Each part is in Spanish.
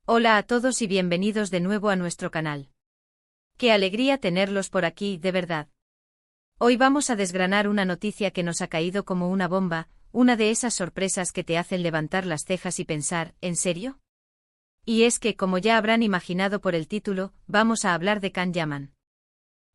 Hola a todos y bienvenidos de nuevo a nuestro canal. Qué alegría tenerlos por aquí, de verdad. Hoy vamos a desgranar una noticia que nos ha caído como una bomba, una de esas sorpresas que te hacen levantar las cejas y pensar, ¿en serio? Y es que, como ya habrán imaginado por el título, vamos a hablar de Can Yaman.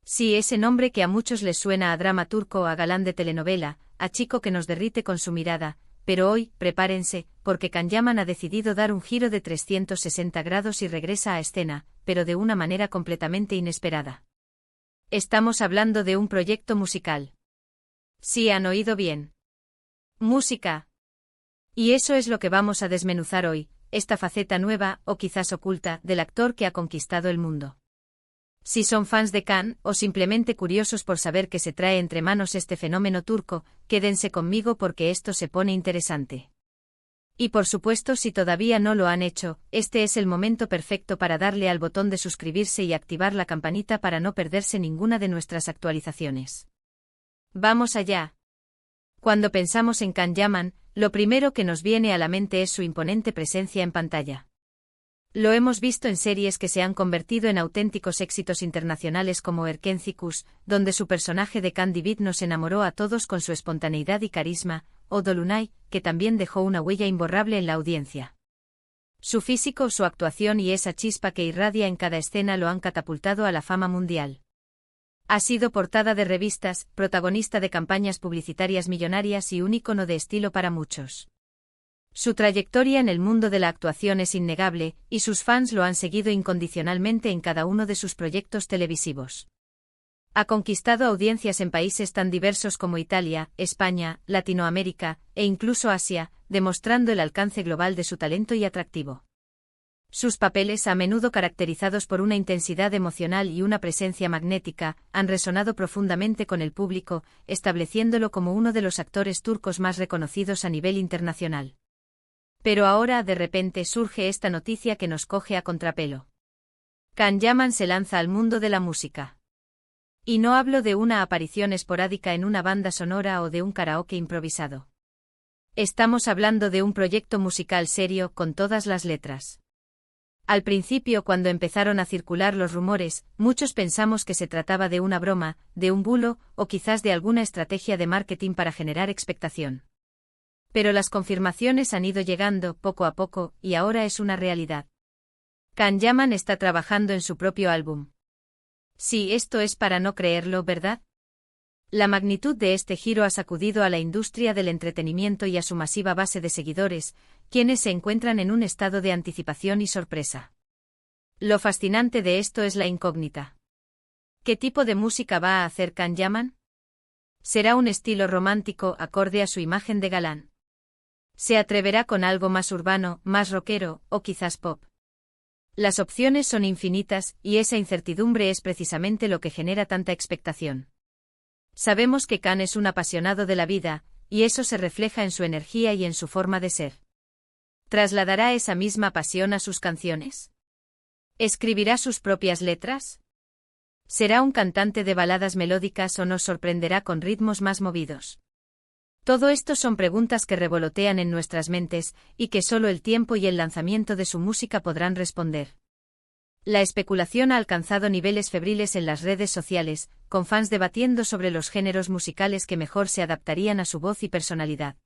Sí, ese nombre que a muchos les suena a drama turco o a galán de telenovela, a chico que nos derrite con su mirada. Pero hoy, prepárense, porque Can Yaman ha decidido dar un giro de 360 grados y regresa a escena, pero de una manera completamente inesperada. Estamos hablando de un proyecto musical. Sí, han oído bien. Música. Y eso es lo que vamos a desmenuzar hoy, esta faceta nueva, o quizás oculta, del actor que ha conquistado el mundo. Si son fans de Can, o simplemente curiosos por saber qué se trae entre manos este fenómeno turco, quédense conmigo porque esto se pone interesante. Y por supuesto, si todavía no lo han hecho, este es el momento perfecto para darle al botón de suscribirse y activar la campanita para no perderse ninguna de nuestras actualizaciones. ¡Vamos allá! Cuando pensamos en Can Yaman, lo primero que nos viene a la mente es su imponente presencia en pantalla. Lo hemos visto en series que se han convertido en auténticos éxitos internacionales como Erkenci Kuş, donde su personaje de Can Divid nos enamoró a todos con su espontaneidad y carisma, o Dolunay, que también dejó una huella imborrable en la audiencia. Su físico, su actuación y esa chispa que irradia en cada escena lo han catapultado a la fama mundial. Ha sido portada de revistas, protagonista de campañas publicitarias millonarias y un ícono de estilo para muchos. Su trayectoria en el mundo de la actuación es innegable, y sus fans lo han seguido incondicionalmente en cada uno de sus proyectos televisivos. Ha conquistado audiencias en países tan diversos como Italia, España, Latinoamérica, e incluso Asia, demostrando el alcance global de su talento y atractivo. Sus papeles, a menudo caracterizados por una intensidad emocional y una presencia magnética, han resonado profundamente con el público, estableciéndolo como uno de los actores turcos más reconocidos a nivel internacional. Pero ahora, de repente, surge esta noticia que nos coge a contrapelo. Can Yaman se lanza al mundo de la música. Y no hablo de una aparición esporádica en una banda sonora o de un karaoke improvisado. Estamos hablando de un proyecto musical serio con todas las letras. Al principio, cuando empezaron a circular los rumores, muchos pensamos que se trataba de una broma, de un bulo, o quizás de alguna estrategia de marketing para generar expectación. Pero las confirmaciones han ido llegando poco a poco, y ahora es una realidad. Can Yaman está trabajando en su propio álbum. Sí, esto es para no creerlo, ¿verdad? La magnitud de este giro ha sacudido a la industria del entretenimiento y a su masiva base de seguidores, quienes se encuentran en un estado de anticipación y sorpresa. Lo fascinante de esto es la incógnita. ¿Qué tipo de música va a hacer Can Yaman? ¿Será un estilo romántico acorde a su imagen de galán? ¿Se atreverá con algo más urbano, más rockero, o quizás pop? Las opciones son infinitas, y esa incertidumbre es precisamente lo que genera tanta expectación. Sabemos que Can es un apasionado de la vida, y eso se refleja en su energía y en su forma de ser. ¿Trasladará esa misma pasión a sus canciones? ¿Escribirá sus propias letras? ¿Será un cantante de baladas melódicas o nos sorprenderá con ritmos más movidos? Todo esto son preguntas que revolotean en nuestras mentes, y que solo el tiempo y el lanzamiento de su música podrán responder. La especulación ha alcanzado niveles febriles en las redes sociales, con fans debatiendo sobre los géneros musicales que mejor se adaptarían a su voz y personalidad.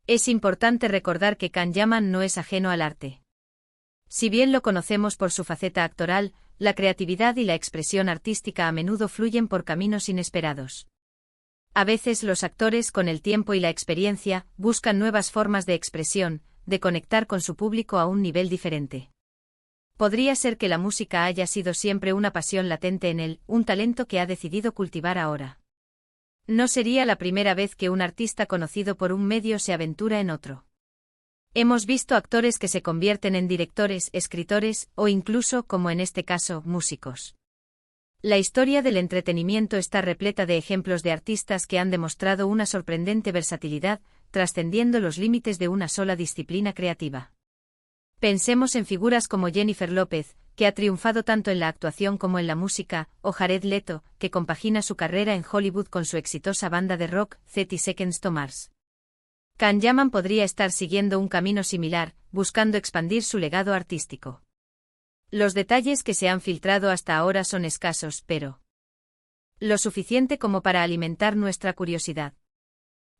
Es importante recordar que Can Yaman no es ajeno al arte. Si bien lo conocemos por su faceta actoral, la creatividad y la expresión artística a menudo fluyen por caminos inesperados. A veces los actores, con el tiempo y la experiencia, buscan nuevas formas de expresión, de conectar con su público a un nivel diferente. Podría ser que la música haya sido siempre una pasión latente en él, un talento que ha decidido cultivar ahora. No sería la primera vez que un artista conocido por un medio se aventura en otro. Hemos visto actores que se convierten en directores, escritores, o incluso, como en este caso, músicos. La historia del entretenimiento está repleta de ejemplos de artistas que han demostrado una sorprendente versatilidad, trascendiendo los límites de una sola disciplina creativa. Pensemos en figuras como Jennifer López, que ha triunfado tanto en la actuación como en la música, o Jared Leto, que compagina su carrera en Hollywood con su exitosa banda de rock, 30 Seconds to Mars. Can Yaman podría estar siguiendo un camino similar, buscando expandir su legado artístico. Los detalles que se han filtrado hasta ahora son escasos, pero lo suficiente como para alimentar nuestra curiosidad.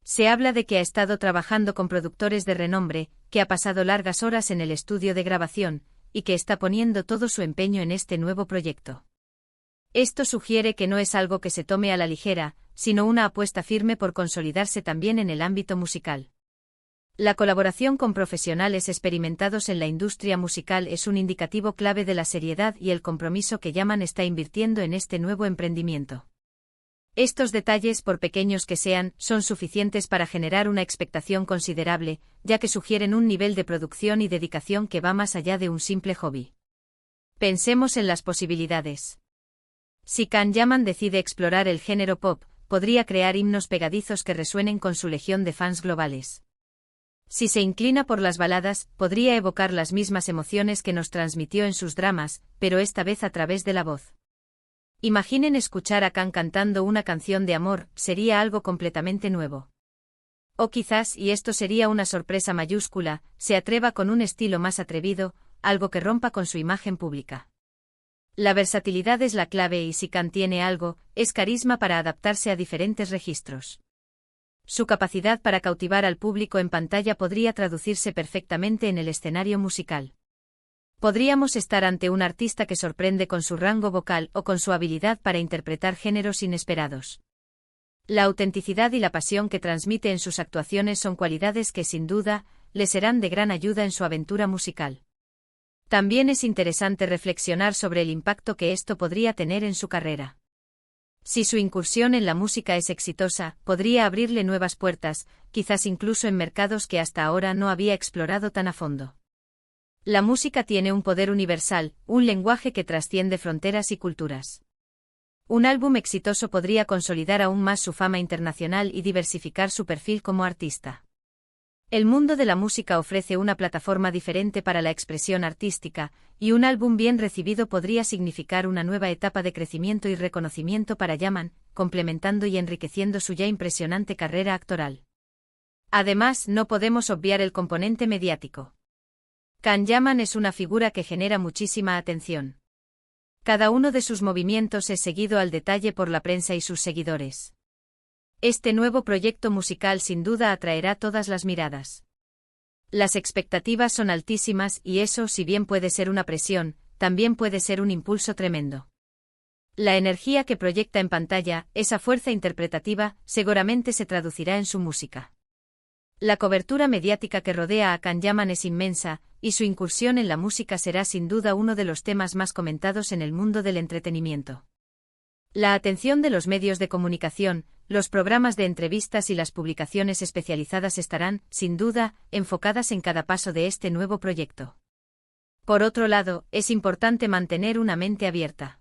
Se habla de que ha estado trabajando con productores de renombre, que ha pasado largas horas en el estudio de grabación, y que está poniendo todo su empeño en este nuevo proyecto. Esto sugiere que no es algo que se tome a la ligera, sino una apuesta firme por consolidarse también en el ámbito musical. La colaboración con profesionales experimentados en la industria musical es un indicativo clave de la seriedad y el compromiso que Yaman está invirtiendo en este nuevo emprendimiento. Estos detalles, por pequeños que sean, son suficientes para generar una expectación considerable, ya que sugieren un nivel de producción y dedicación que va más allá de un simple hobby. Pensemos en las posibilidades. Si Can Yaman decide explorar el género pop, podría crear himnos pegadizos que resuenen con su legión de fans globales. Si se inclina por las baladas, podría evocar las mismas emociones que nos transmitió en sus dramas, pero esta vez a través de la voz. Imaginen escuchar a Can cantando una canción de amor, sería algo completamente nuevo. O quizás, y esto sería una sorpresa mayúscula, se atreva con un estilo más atrevido, algo que rompa con su imagen pública. La versatilidad es la clave y si Can tiene algo, es carisma para adaptarse a diferentes registros. Su capacidad para cautivar al público en pantalla podría traducirse perfectamente en el escenario musical. Podríamos estar ante un artista que sorprende con su rango vocal o con su habilidad para interpretar géneros inesperados. La autenticidad y la pasión que transmite en sus actuaciones son cualidades que sin duda le serán de gran ayuda en su aventura musical. También es interesante reflexionar sobre el impacto que esto podría tener en su carrera. Si su incursión en la música es exitosa, podría abrirle nuevas puertas, quizás incluso en mercados que hasta ahora no había explorado tan a fondo. La música tiene un poder universal, un lenguaje que trasciende fronteras y culturas. Un álbum exitoso podría consolidar aún más su fama internacional y diversificar su perfil como artista. El mundo de la música ofrece una plataforma diferente para la expresión artística, y un álbum bien recibido podría significar una nueva etapa de crecimiento y reconocimiento para Yaman, complementando y enriqueciendo su ya impresionante carrera actoral. Además, no podemos obviar el componente mediático. Can Yaman es una figura que genera muchísima atención. Cada uno de sus movimientos es seguido al detalle por la prensa y sus seguidores. Este nuevo proyecto musical sin duda atraerá todas las miradas. Las expectativas son altísimas y eso, si bien puede ser una presión, también puede ser un impulso tremendo. La energía que proyecta en pantalla, esa fuerza interpretativa, seguramente se traducirá en su música. La cobertura mediática que rodea a Can Yaman es inmensa, y su incursión en la música será sin duda uno de los temas más comentados en el mundo del entretenimiento. La atención de los medios de comunicación, los programas de entrevistas y las publicaciones especializadas estarán, sin duda, enfocadas en cada paso de este nuevo proyecto. Por otro lado, es importante mantener una mente abierta.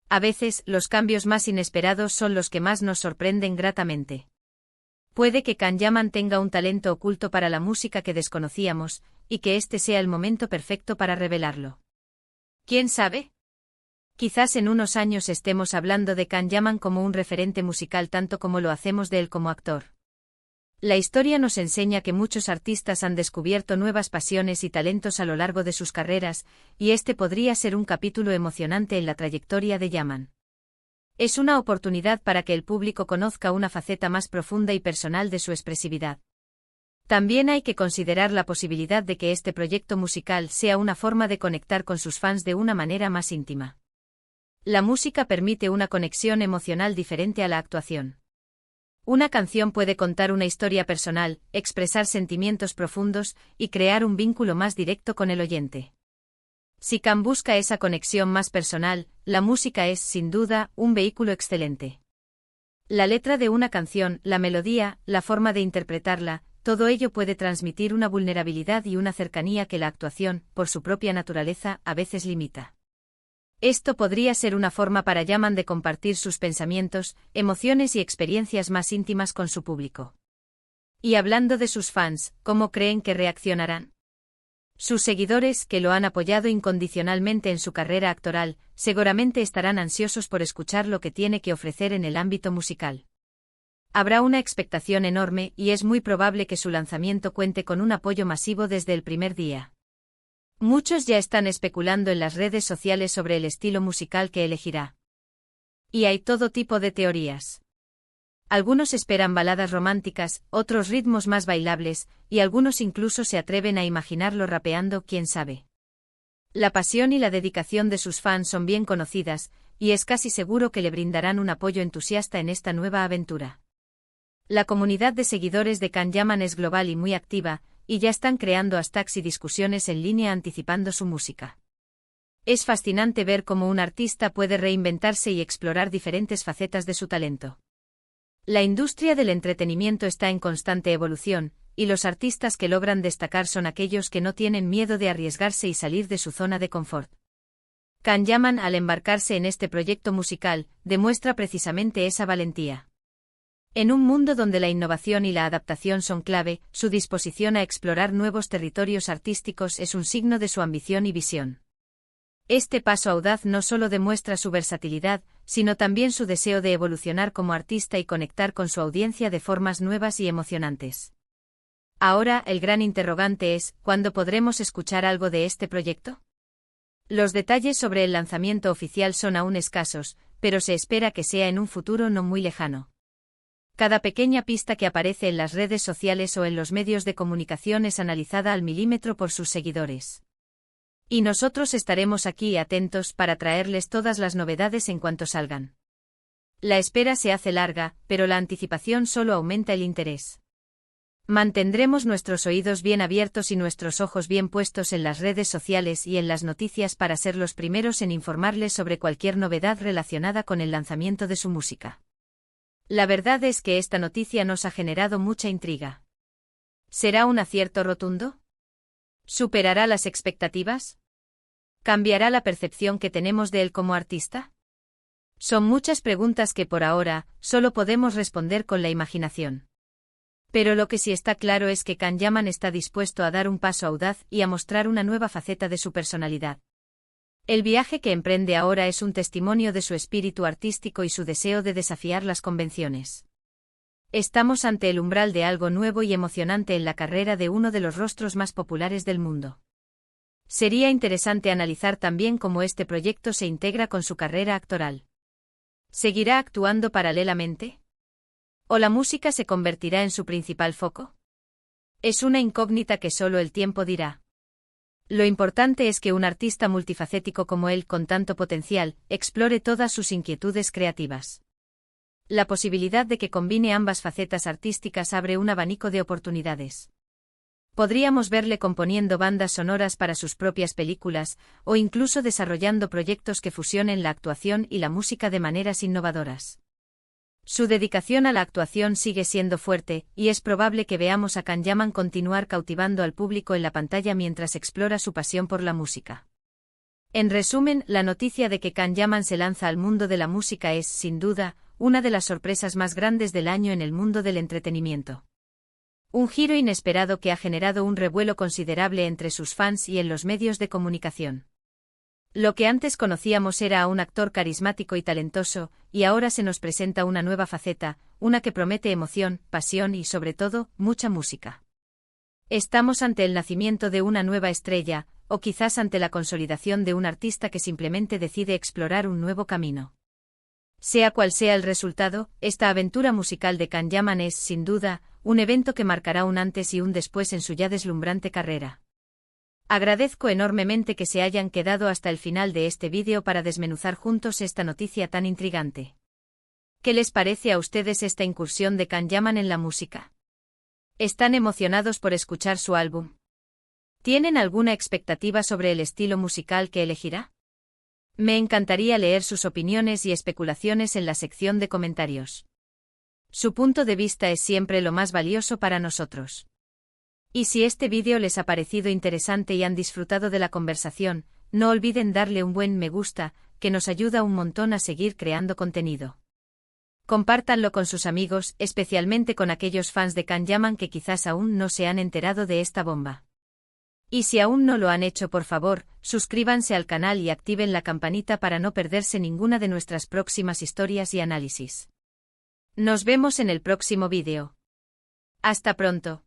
A veces, los cambios más inesperados son los que más nos sorprenden gratamente. Puede que Can Yaman tenga un talento oculto para la música que desconocíamos, y que este sea el momento perfecto para revelarlo. ¿Quién sabe? Quizás en unos años estemos hablando de Can Yaman como un referente musical tanto como lo hacemos de él como actor. La historia nos enseña que muchos artistas han descubierto nuevas pasiones y talentos a lo largo de sus carreras, y este podría ser un capítulo emocionante en la trayectoria de Yaman. Es una oportunidad para que el público conozca una faceta más profunda y personal de su expresividad. También hay que considerar la posibilidad de que este proyecto musical sea una forma de conectar con sus fans de una manera más íntima. La música permite una conexión emocional diferente a la actuación. Una canción puede contar una historia personal, expresar sentimientos profundos y crear un vínculo más directo con el oyente. Si Can busca esa conexión más personal, la música es, sin duda, un vehículo excelente. La letra de una canción, la melodía, la forma de interpretarla, todo ello puede transmitir una vulnerabilidad y una cercanía que la actuación, por su propia naturaleza, a veces limita. Esto podría ser una forma para Yaman de compartir sus pensamientos, emociones y experiencias más íntimas con su público. Y hablando de sus fans, ¿cómo creen que reaccionarán? Sus seguidores, que lo han apoyado incondicionalmente en su carrera actoral, seguramente estarán ansiosos por escuchar lo que tiene que ofrecer en el ámbito musical. Habrá una expectación enorme y es muy probable que su lanzamiento cuente con un apoyo masivo desde el primer día. Muchos ya están especulando en las redes sociales sobre el estilo musical que elegirá. Y hay todo tipo de teorías. Algunos esperan baladas románticas, otros ritmos más bailables, y algunos incluso se atreven a imaginarlo rapeando, quién sabe. La pasión y la dedicación de sus fans son bien conocidas, y es casi seguro que le brindarán un apoyo entusiasta en esta nueva aventura. La comunidad de seguidores de Can es global y muy activa, y ya están creando hashtags y discusiones en línea anticipando su música. Es fascinante ver cómo un artista puede reinventarse y explorar diferentes facetas de su talento. La industria del entretenimiento está en constante evolución, y los artistas que logran destacar son aquellos que no tienen miedo de arriesgarse y salir de su zona de confort. Can, al embarcarse en este proyecto musical, demuestra precisamente esa valentía. En un mundo donde la innovación y la adaptación son clave, su disposición a explorar nuevos territorios artísticos es un signo de su ambición y visión. Este paso audaz no solo demuestra su versatilidad, sino también su deseo de evolucionar como artista y conectar con su audiencia de formas nuevas y emocionantes. Ahora, el gran interrogante es, ¿cuándo podremos escuchar algo de este proyecto? Los detalles sobre el lanzamiento oficial son aún escasos, pero se espera que sea en un futuro no muy lejano. Cada pequeña pista que aparece en las redes sociales o en los medios de comunicación es analizada al milímetro por sus seguidores. Y nosotros estaremos aquí atentos para traerles todas las novedades en cuanto salgan. La espera se hace larga, pero la anticipación solo aumenta el interés. Mantendremos nuestros oídos bien abiertos y nuestros ojos bien puestos en las redes sociales y en las noticias para ser los primeros en informarles sobre cualquier novedad relacionada con el lanzamiento de su música. La verdad es que esta noticia nos ha generado mucha intriga. ¿Será un acierto rotundo? ¿Superará las expectativas? ¿Cambiará la percepción que tenemos de él como artista? Son muchas preguntas que por ahora solo podemos responder con la imaginación. Pero lo que sí está claro es que Can está dispuesto a dar un paso audaz y a mostrar una nueva faceta de su personalidad. El viaje que emprende ahora es un testimonio de su espíritu artístico y su deseo de desafiar las convenciones. Estamos ante el umbral de algo nuevo y emocionante en la carrera de uno de los rostros más populares del mundo. Sería interesante analizar también cómo este proyecto se integra con su carrera actoral. ¿Seguirá actuando paralelamente? ¿O la música se convertirá en su principal foco? Es una incógnita que solo el tiempo dirá. Lo importante es que un artista multifacético como él, con tanto potencial, explore todas sus inquietudes creativas. La posibilidad de que combine ambas facetas artísticas abre un abanico de oportunidades. Podríamos verle componiendo bandas sonoras para sus propias películas, o incluso desarrollando proyectos que fusionen la actuación y la música de maneras innovadoras. Su dedicación a la actuación sigue siendo fuerte, y es probable que veamos a Can continuar cautivando al público en la pantalla mientras explora su pasión por la música. En resumen, la noticia de que Can se lanza al mundo de la música es, sin duda, una de las sorpresas más grandes del año en el mundo del entretenimiento. Un giro inesperado que ha generado un revuelo considerable entre sus fans y en los medios de comunicación. Lo que antes conocíamos era a un actor carismático y talentoso, y ahora se nos presenta una nueva faceta, una que promete emoción, pasión y, sobre todo, mucha música. Estamos ante el nacimiento de una nueva estrella, o quizás ante la consolidación de un artista que simplemente decide explorar un nuevo camino. Sea cual sea el resultado, esta aventura musical de Can es, sin duda, un evento que marcará un antes y un después en su ya deslumbrante carrera. Agradezco enormemente que se hayan quedado hasta el final de este vídeo para desmenuzar juntos esta noticia tan intrigante. ¿Qué les parece a ustedes esta incursión de Can en la música? ¿Están emocionados por escuchar su álbum? ¿Tienen alguna expectativa sobre el estilo musical que elegirá? Me encantaría leer sus opiniones y especulaciones en la sección de comentarios. Su punto de vista es siempre lo más valioso para nosotros. Y si este vídeo les ha parecido interesante y han disfrutado de la conversación, no olviden darle un buen me gusta, que nos ayuda un montón a seguir creando contenido. Compártanlo con sus amigos, especialmente con aquellos fans de Can que quizás aún no se han enterado de esta bomba. Y si aún no lo han hecho, por favor, suscríbanse al canal y activen la campanita para no perderse ninguna de nuestras próximas historias y análisis. Nos vemos en el próximo vídeo. Hasta pronto.